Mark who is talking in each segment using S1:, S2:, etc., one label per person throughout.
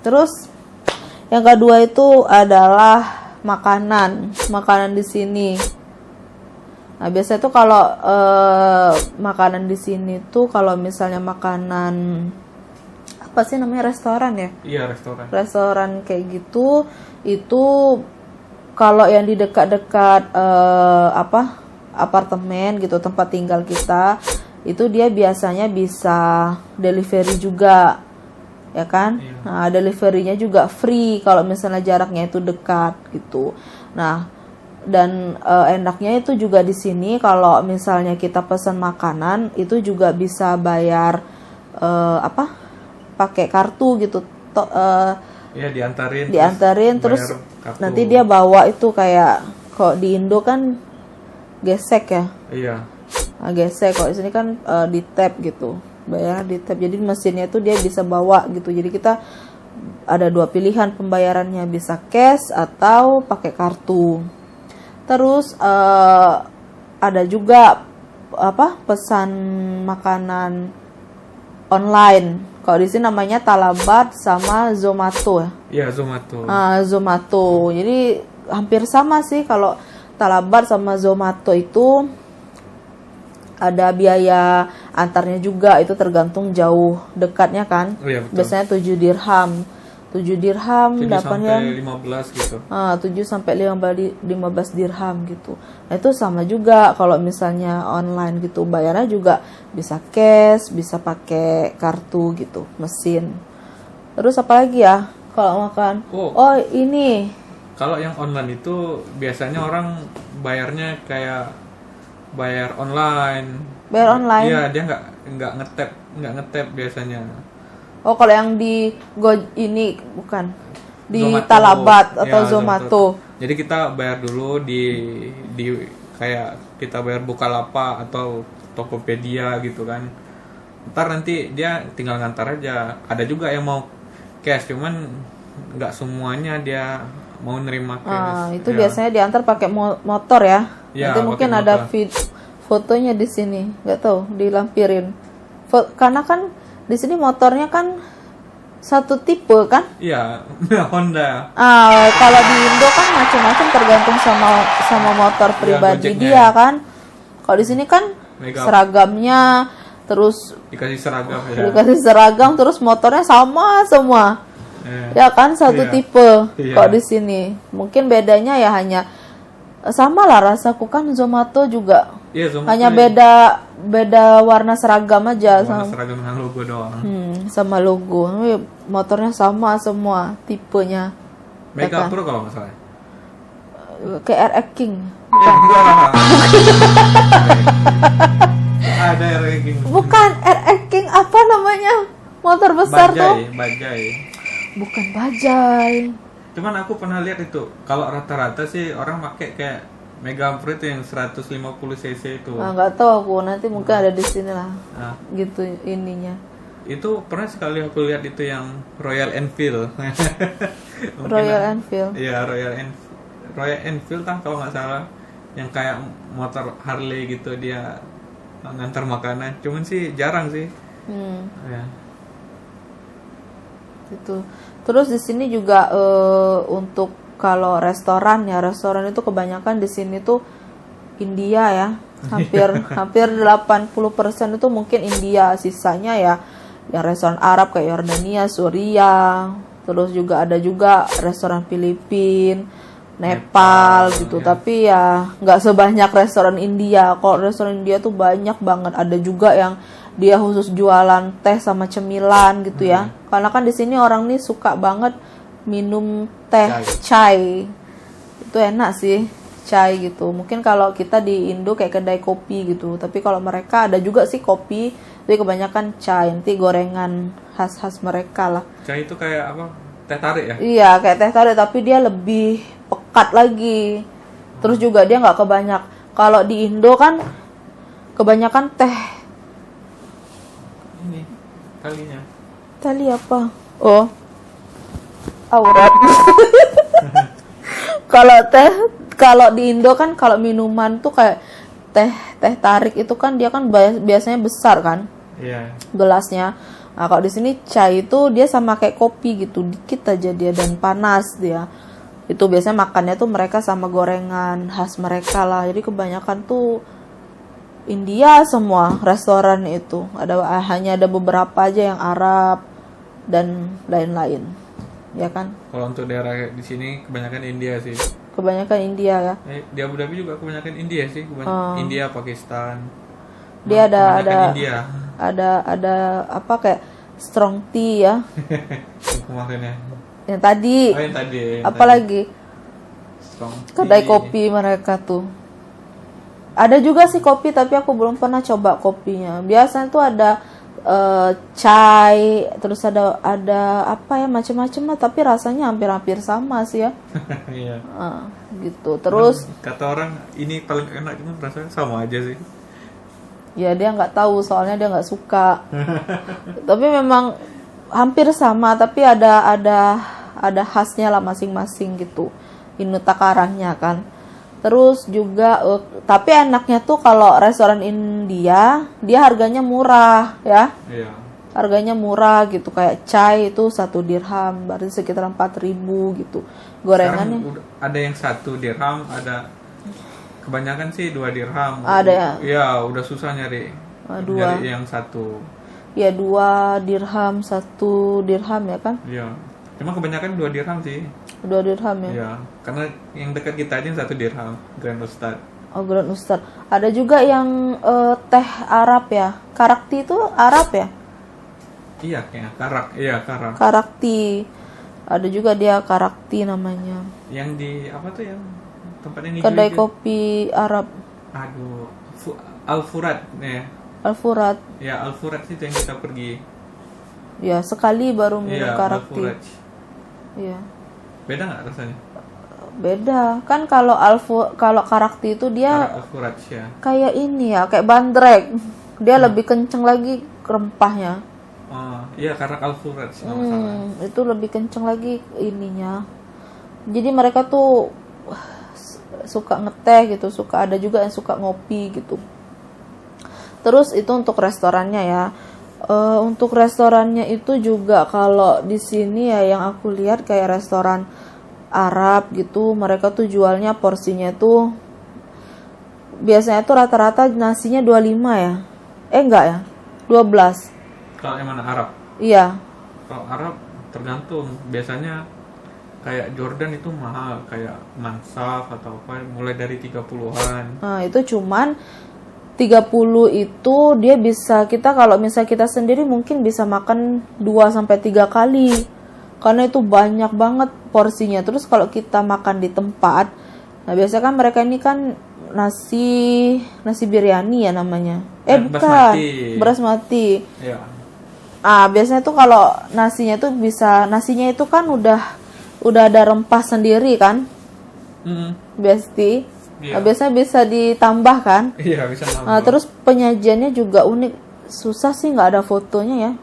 S1: Terus yang kedua itu adalah makanan di sini. Nah, biasanya tuh kalau makanan di sini tuh kalau misalnya makanan apa sih namanya, restoran ya?
S2: Iya, restoran.
S1: Restoran kayak gitu itu kalau yang di dekat-dekat apartemen gitu, tempat tinggal kita, itu dia biasanya bisa delivery juga, ya kan?
S2: Iya.
S1: Nah, deliverynya juga free kalau misalnya jaraknya itu dekat gitu. Nah, dan enaknya itu juga di sini kalau misalnya kita pesan makanan itu juga bisa bayar pakai kartu gitu.
S2: Iya,
S1: diantarin terus
S2: kartu.
S1: nanti dia bawa itu kayak kok di Indo kan gesek ya.
S2: Iya.
S1: Nah, gesek, kok di sini kan di tap gitu. Bayar di tap. Jadi mesinnya itu dia bisa bawa gitu. Jadi kita ada dua pilihan pembayarannya, bisa cash atau pakai kartu. Terus ada juga pesan makanan online. Kalau di sini namanya Talabat sama Zomato ya.
S2: Iya, Zomato.
S1: Zomato. Jadi hampir sama sih, kalau Talabat sama Zomato itu ada biaya antarnya juga, itu tergantung jauh dekatnya kan.
S2: Oh, iya, betul.
S1: Biasanya 7 dirham. 7 dirham
S2: 7
S1: dapat
S2: sampai
S1: yang
S2: 15 gitu.
S1: 7 sampai 15 dirham gitu. Nah, itu sama juga kalau misalnya online gitu, bayarnya juga bisa cash, bisa pakai kartu gitu, mesin. Terus apa lagi ya kalau makan? Oh, ini.
S2: Kalau yang online itu biasanya orang bayarnya kayak bayar online.
S1: Bayar online.
S2: Iya, dia nggak ngetap biasanya.
S1: Oh, kalau yang di ini bukan di
S2: Zomato.
S1: Talabat atau
S2: Ya,
S1: Zomato.
S2: Jadi kita bayar dulu di kayak kita bayar Bukalapak atau Tokopedia gitu kan. Ntar nanti dia tinggal ngantar aja. Ada juga yang mau cash, cuman nggak semuanya dia mau nerima cash.
S1: Itu biasanya diantar pakai motor ya.
S2: Ya,
S1: Nanti mungkin ada fotonya di sini, nggak tahu, dilampirin. Karena kan di sini motornya kan satu tipe kan?
S2: Iya, Honda.
S1: Kalau di Indo kan macam-macam, tergantung sama motor pribadi dia kan. Kalau di sini kan seragamnya, terus
S2: dikasih seragam ya.
S1: Dikasih seragam, terus motornya sama semua. Ya kan, satu tipe. Kalau di sini mungkin bedanya ya hanya sama lah, rasaku kan Zomato juga.
S2: Iya, Zomato
S1: hanya beda warna seragam aja.
S2: Warna seragam dengan logo doang.
S1: Sama logo. Motornya sama semua tipenya.
S2: Mega Pro kalau nggak salah.
S1: Kayak RX King.
S2: Enggak. Ada RX King.
S1: Bukan RX King, apa namanya? Motor besar tuh.
S2: Bajaj.
S1: Bukan Bajaj.
S2: Cuman aku pernah lihat itu, kalau rata-rata sih orang pakai kayak Mega Pro itu yang 150 cc itu.
S1: Nggak tahu aku, nanti mungkin ada di sini lah. Gitu ininya.
S2: Itu pernah sekali aku lihat itu yang Royal Enfield.
S1: Royal Enfield.
S2: Iya, Royal Enfield kan kalau nggak salah, yang kayak motor Harley gitu, dia ngantar makanan. Cuman sih jarang sih. Ya.
S1: Itu. Terus di sini juga untuk kalau restoran itu kebanyakan di sini tuh India ya. Hampir 80% itu mungkin India, sisanya ya yang restoran Arab kayak Yordania, Suria. Terus juga ada juga restoran Filipina, Nepal gitu. Ya. Tapi ya nggak sebanyak restoran India. Kalau restoran India tuh banyak banget. Ada juga yang dia khusus jualan teh sama cemilan gitu ya. Karena kan di sini orang nih suka banget minum teh, chai. Itu enak sih, chai gitu. Mungkin kalau kita di Indo kayak kedai kopi gitu. Tapi kalau mereka ada juga sih kopi, tapi kebanyakan chai. Nanti gorengan khas-khas mereka lah.
S2: Chai itu kayak apa? Teh tarik ya?
S1: Iya, kayak teh tarik, tapi dia lebih pekat lagi. Terus juga dia nggak kebanyak. Kalau di Indo kan kebanyakan teh.
S2: Ini talinya.
S1: Tali apa? Oh, aurat. Kalau di Indo kan kalau minuman tuh kayak teh tarik itu kan dia kan biasanya besar kan?
S2: Iya.
S1: Gelasnya. Nah, kalau di sini chai itu dia sama kayak kopi gitu, dikit aja dia dan panas dia. Itu biasanya makannya tuh mereka sama gorengan khas mereka lah. Jadi kebanyakan tuh India semua restoran itu. Hanya ada beberapa aja yang Arab dan lain-lain. Ya kan?
S2: Kalau untuk daerah di sini kebanyakan India sih.
S1: Kebanyakan India ya.
S2: Di Abu Dhabi juga kebanyakan India sih, India, Pakistan.
S1: Dia
S2: Kebanyakan India.
S1: ada apa kayak strong tea ya.
S2: Kemarinnya.
S1: Yang tadi.
S2: Oh, yang tadi.
S1: Apalagi
S2: Strong
S1: kedai
S2: tea.
S1: kopi mereka tuh. Ada juga sih kopi tapi aku belum pernah coba kopinya. Biasanya tuh ada chai, terus ada apa ya macam-macam lah, tapi rasanya hampir-hampir sama sih ya.
S2: Iya.
S1: Gitu. Terus
S2: kata orang ini paling enak, cuma rasanya sama aja sih.
S1: ya dia nggak tahu soalnya dia nggak suka. Tapi memang hampir sama, tapi ada khasnya lah masing-masing gitu. Ini takarannya kan. Terus juga tapi enaknya tuh kalau restoran India dia harganya murah ya.
S2: Iya.
S1: Harganya murah gitu, kayak chai itu 1 dirham, berarti sekitar 4.000 gitu. Gorengannya
S2: Sekarang ada yang 1 dirham, ada kebanyakan sih 2 dirham.
S1: ada ya.
S2: Iya, udah susah nyari.
S1: Dua.
S2: Nyari yang 1.
S1: Ya 2 dirham, 1 dirham ya kan?
S2: Iya. Cuma kebanyakan 2 dirham sih.
S1: 2 dirham ya.
S2: Iya, karena yang dekat kita aja 1 dirham, Grand Ustad.
S1: Oh, Grand Ustad. Ada juga yang teh Arab ya. Karakti itu Arab ya?
S2: Iya, kayaknya karak. Iya, karak.
S1: Karakti. Ada juga dia Karakti namanya.
S2: Yang di apa tuh yang tempatnya ini
S1: Kedai kopi Arab.
S2: Aduh, Al-Furat ya.
S1: Al-Furat.
S2: Ya, Al-Furat sih yang kita pergi.
S1: Ya, sekali baru minum
S2: Iya,
S1: Karakti.
S2: Al-Furat.
S1: Iya.
S2: Beda nggak rasanya?
S1: Beda. Kan kalau kalau Karakti itu dia
S2: Karak Al-Furat ya.
S1: kayak ini ya, kayak bandrek. Dia lebih kenceng lagi rempahnya.
S2: Oh, iya karak Al-Furat sih nggak salah.
S1: Itu lebih kenceng lagi ininya. Jadi mereka tuh suka ngeteh gitu, suka ada juga yang suka ngopi gitu. Terus itu untuk restorannya ya. Untuk restorannya itu juga kalau di sini ya yang aku lihat kayak restoran Arab gitu, mereka tuh jualnya porsinya tuh biasanya tuh rata-rata nasinya 25 ya. Enggak ya. 12.
S2: Kalau yang mana Arab?
S1: Iya.
S2: Kalau Arab tergantung. Biasanya kayak Jordan itu mahal, kayak mansaf atau apa, mulai dari 30-an.
S1: Nah, itu cuman 30 itu dia bisa kita kalau misalnya kita sendiri mungkin bisa makan 2 sampai 3 kali. Karena itu banyak banget porsinya. Terus kalau kita makan di tempat, nah biasanya kan mereka ini kan nasi biryani ya namanya. Bukan. Basmati.
S2: Iya.
S1: Biasanya tuh kalau nasinya tuh nasinya itu kan udah ada rempah sendiri kan. Besti.
S2: Iya.
S1: Biasanya bisa ditambah kan.
S2: Iya, bisa nambah.
S1: Terus penyajiannya juga unik. Susah sih nggak ada fotonya ya.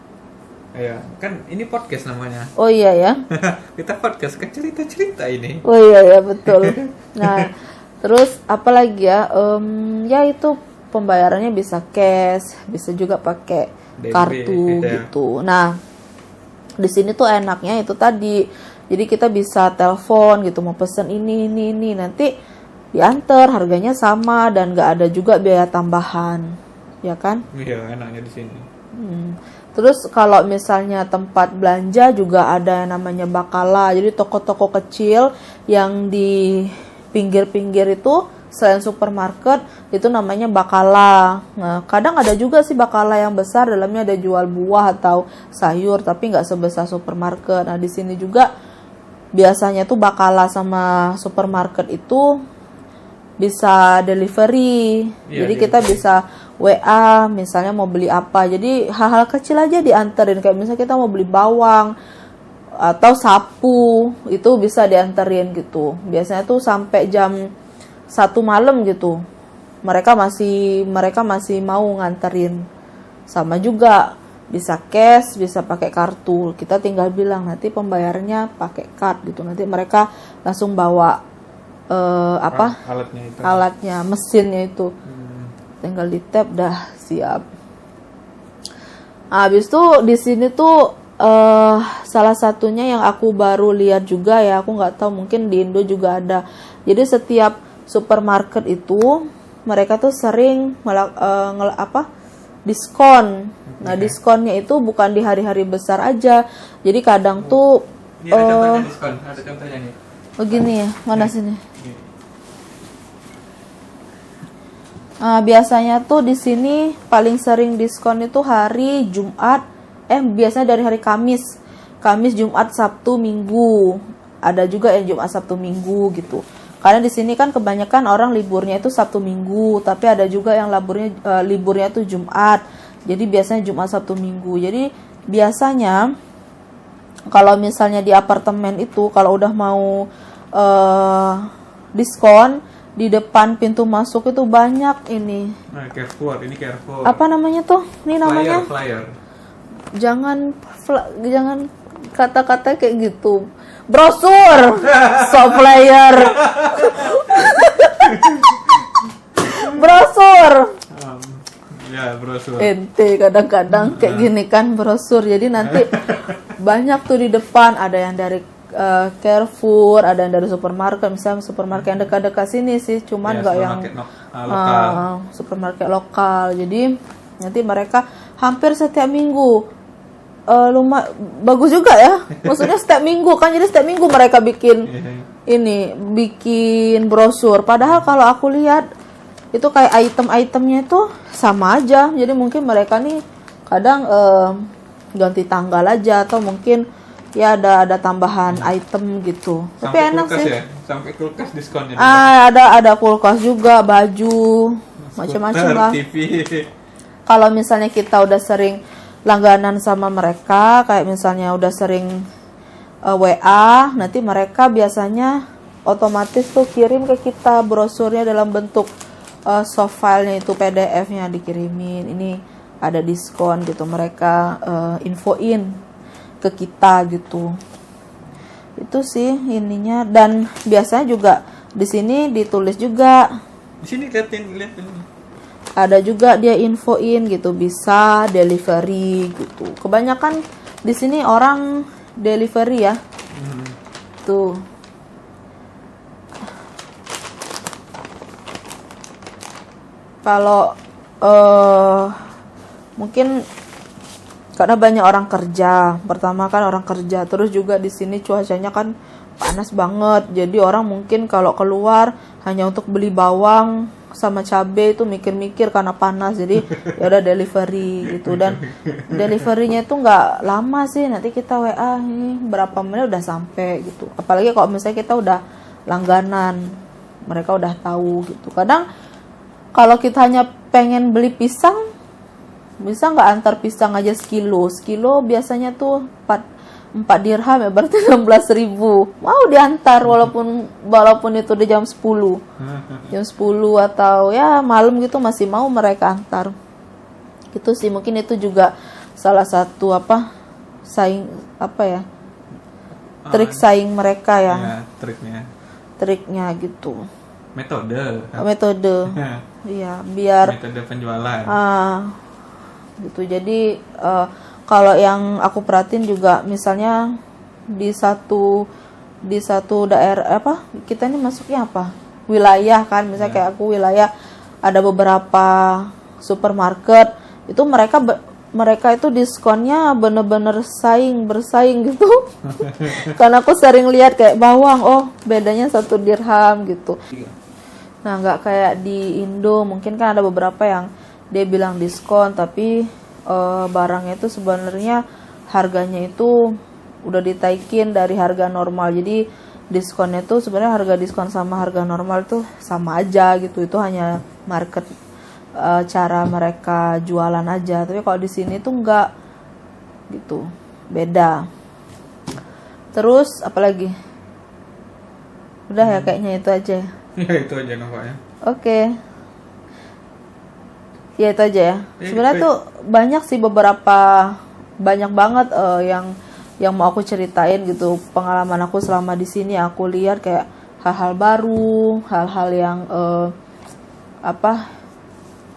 S2: Iya, kan ini podcast namanya.
S1: Oh iya ya.
S2: Kita podcast kan cerita-cerita ini.
S1: Oh iya ya betul. Nah, terus apalagi ya? Ya itu pembayarannya bisa cash, bisa juga pakai
S2: DB,
S1: kartu gitu. Nah, di sini tuh enaknya itu tadi. Jadi kita bisa telepon gitu, mau pesen ini nanti diantar, harganya sama dan nggak ada juga biaya tambahan, ya kan?
S2: Iya, enaknya di sini.
S1: Terus kalau misalnya tempat belanja juga ada yang namanya bakala. Jadi toko-toko kecil yang di pinggir-pinggir itu selain supermarket itu namanya bakala. Nah, kadang ada juga sih bakala yang besar, dalamnya ada jual buah atau sayur tapi nggak sebesar supermarket. Nah, di sini juga biasanya tuh bakala sama supermarket itu bisa delivery. Jadi kita bisa WA misalnya mau beli apa. Jadi hal-hal kecil aja dianterin, kayak misalnya kita mau beli bawang atau sapu itu bisa dianterin gitu. Biasanya tuh sampai jam 1 malam gitu. Mereka masih mau nganterin. Sama juga bisa cash, bisa pakai kartu. Kita tinggal bilang nanti pembayarannya pakai card gitu. Nanti mereka langsung bawa alatnya, mesinnya itu. Tinggal di tap dah siap. Habis itu di sini tuh salah satunya yang aku baru lihat juga ya, aku nggak tahu mungkin di Indo juga ada. Jadi setiap supermarket itu mereka tuh sering diskon. Nah, diskonnya itu bukan di hari-hari besar aja. Jadi kadang tuh
S2: Ini ada contohnya diskon, ada contohnya nih.
S1: begini ya, mana sini? Biasanya tuh di sini paling sering diskon itu hari Jumat, biasanya dari hari Kamis, Jumat, Sabtu, Minggu. Ada juga yang Jumat, Sabtu, Minggu gitu. Karena di sini kan kebanyakan orang liburnya itu Sabtu, Minggu, tapi ada juga yang liburnya tuh Jumat. Jadi biasanya Jumat, Sabtu, Minggu. Jadi biasanya kalau misalnya di apartemen itu kalau udah mau diskon, di depan pintu masuk itu banyak ini.
S2: Nah, Carrefour, ini Carrefour.
S1: Apa namanya tuh? Ini namanya
S2: Flyer.
S1: jangan kata-kata kayak gitu. Brosur. Soft flyer. Brosur.
S2: Ya, brosur.
S1: Ente kadang-kadang kayak gini kan brosur. Jadi nanti banyak tuh di depan, ada yang dari Carrefour, ada yang dari supermarket, misalnya supermarket yang dekat-dekat sini sih, cuman nggak yang
S2: lokal.
S1: supermarket lokal. Jadi nanti mereka hampir setiap minggu, bagus juga ya, maksudnya setiap minggu kan, jadi setiap minggu mereka bikin bikin brosur. Padahal kalau aku lihat itu kayak item-itemnya itu sama aja, jadi mungkin mereka nih kadang ganti tanggal aja, atau mungkin ya ada tambahan item gitu. Tapi
S2: Sampai
S1: enak
S2: kulkas
S1: sih.
S2: Ya? Sampai kulkas diskonnya.
S1: Ada kulkas juga, baju, macam-macam lah.
S2: TV.
S1: Kalau misalnya kita udah sering langganan sama mereka, kayak misalnya udah sering WA, nanti mereka biasanya otomatis tuh kirim ke kita brosurnya dalam bentuk soft filenya, itu PDF-nya dikirimin. Ini ada diskon gitu, mereka infoin ke kita gitu. Itu sih ininya. Dan biasanya juga di sini ditulis juga.
S2: Di sini liatin.
S1: Ada juga dia infoin gitu, bisa delivery gitu. Kebanyakan di sini orang delivery ya. Tuh. Kalau mungkin karena banyak orang kerja, pertama kan orang kerja, terus juga di sini cuacanya kan panas banget, jadi orang mungkin kalau keluar hanya untuk beli bawang sama cabai itu mikir-mikir karena panas, jadi ya udah delivery gitu. Dan deliverynya itu nggak lama sih, nanti kita WA ini berapa menit udah sampai gitu. Apalagi kalau misalnya kita udah langganan, mereka udah tahu gitu. Kadang kalau kita hanya pengen beli pisang, bisa nggak antar pisang aja sekilo biasanya tuh 4 dirham ya, berarti 16.000 mau diantar, walaupun itu di jam 10 atau ya malam gitu masih mau mereka antar gitu sih. Mungkin itu juga salah satu trik saing mereka ya, triknya gitu, metode iya, biar
S2: metode penjualan
S1: gitu. Jadi kalau yang aku perhatiin juga, misalnya di satu daerah kita ini masuknya wilayah kan, misalnya kayak aku wilayah ada beberapa supermarket itu mereka itu diskonnya bener-bener bersaing gitu. Karena aku sering lihat kayak bawang, bedanya 1 dirham gitu. Nah, nggak kayak di Indo, mungkin kan ada beberapa yang dia bilang diskon, tapi barangnya itu sebenarnya harganya itu udah ditaikin dari harga normal. Jadi diskonnya itu sebenarnya harga diskon sama harga normal tuh sama aja gitu. Itu hanya market cara mereka jualan aja. Tapi kalau di sini tuh enggak gitu, beda. Terus apalagi? Udah ya kayaknya itu aja.
S2: Ya itu aja nampaknya.
S1: Oke. Ya itu aja ya. Sebenarnya tuh banyak banget yang mau aku ceritain gitu, pengalaman aku selama di sini. Aku lihat kayak hal-hal baru, hal-hal yang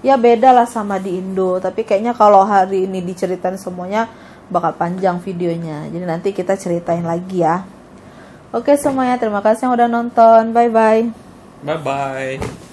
S1: ya beda lah sama di Indo. Tapi kayaknya kalau hari ini diceritain semuanya bakal panjang videonya. Jadi nanti kita ceritain lagi ya. Oke semuanya, terima kasih yang udah nonton. Bye bye.
S2: Bye bye.